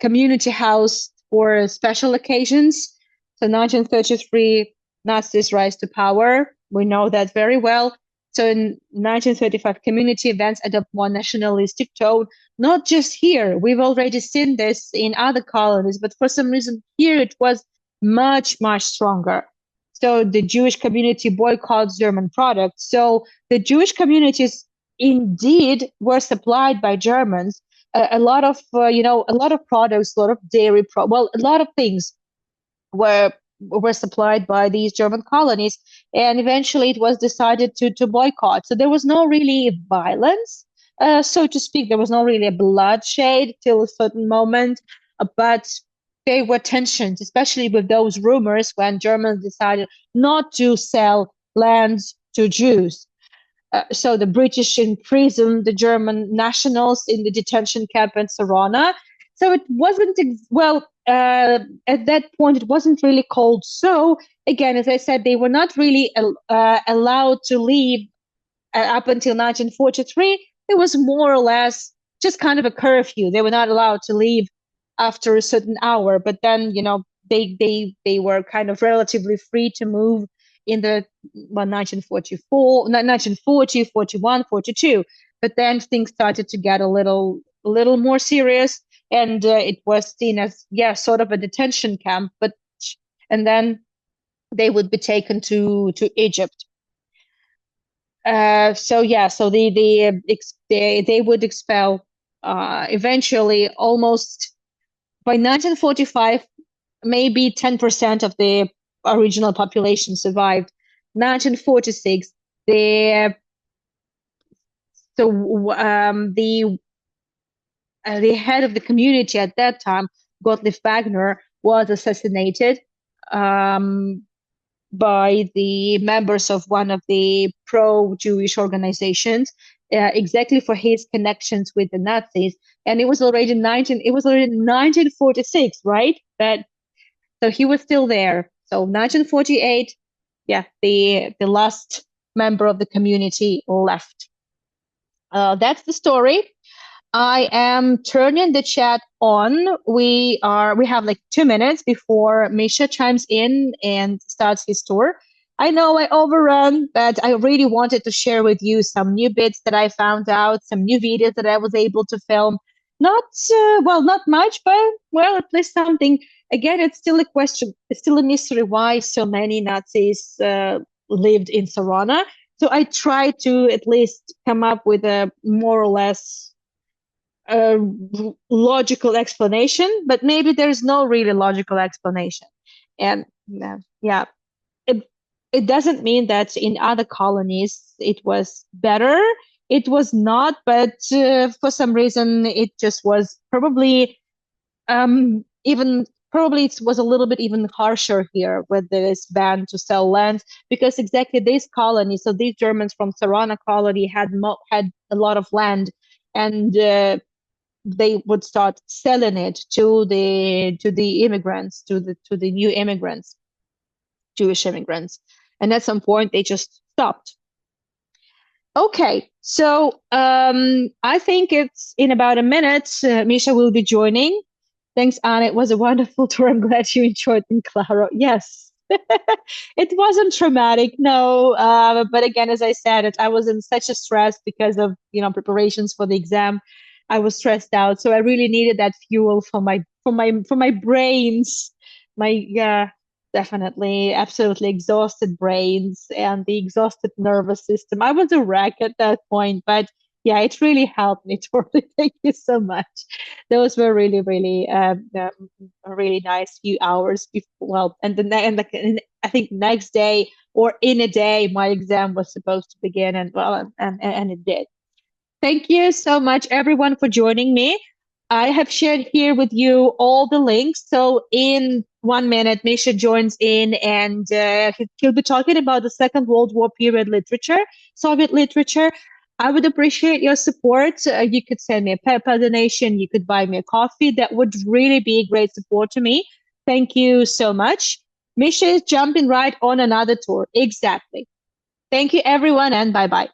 community house for special occasions. So 1933, Nazis rise to power. We know that very well. So in 1935, community events adopt more nationalistic tone, not just here. We've already seen this in other colonies, but for some reason here it was much, much stronger. So the Jewish community boycotts German products. So the Jewish communities indeed were supplied by Germans. A lot of, a lot of products, a lot of a lot of things were supplied by these German colonies, and eventually it was decided to boycott. So there was no really violence, so to speak. There was no really a bloodshed till a certain moment, but there were tensions, especially with those rumors when Germans decided not to sell lands to Jews. So the British imprisoned the German nationals in the detention camp in Sarona. So it wasn't, at that point, it wasn't really cold. So again, as I said, they were not really allowed to leave up until 1943. It was more or less just kind of a curfew. They were not allowed to leave after a certain hour, but then, they were kind of relatively free to move in the 1944, 1940, 41, 42. But then things started to get a little more serious, and it was seen as, sort of a detention camp. And then they would be taken to Egypt. So they would expel eventually. Almost by 1945, maybe 10% of the original population survived. 1946, the head of the community at that time, Gottlieb Wagner, was assassinated by the members of one of the pro-Jewish organizations, exactly for his connections with the Nazis. And it was already 1946, right? So he was still there. So 1948, the last member of the community left. That's the story. I am turning the chat on. We have like 2 minutes before Misha chimes in and starts his tour. I know I overrun, but I really wanted to share with you some new bits that I found out, some new videos that I was able to film. Not much, but at least something. Again, it's still a question. It's still a mystery why so many Nazis lived in Sarona. So I try to at least come up with a more or less uh, logical explanation, but maybe there's no really logical explanation. And yeah, it, it doesn't mean that in other colonies it was better. It was not, but for some reason it just was probably even probably it was a little bit even harsher here with this ban to sell land because exactly these colonies, so these Germans from Sarona colony had a lot of land, and they would start selling it to the immigrants, to the new immigrants, Jewish immigrants, and at some point they just stopped. Okay, so I think it's in about a minute. Misha will be joining. Thanks, Anna. It was a wonderful tour. I'm glad you enjoyed in Claro. Yes, it wasn't traumatic, no. But again, as I said, I was in such a stress because of preparations for the exam. I was stressed out, so I really needed that fuel for my brains. My yeah, definitely, absolutely exhausted brains and the exhausted nervous system. I was a wreck at that point, but yeah, it really helped me, Tori. Thank you so much. Those were really, really, a really nice few hours before. Well, and I think next day or in a day, my exam was supposed to begin, and well, and it did. Thank you so much, everyone, for joining me. I have shared here with you all the links. So in 1 minute, Misha joins in, and he'll be talking about the Second World War period literature, Soviet literature. I would appreciate your support. You could send me a PayPal donation. You could buy me a coffee. That would really be a great support to me. Thank you so much. Misha is jumping right on another tour. Exactly. Thank you, everyone, and bye bye.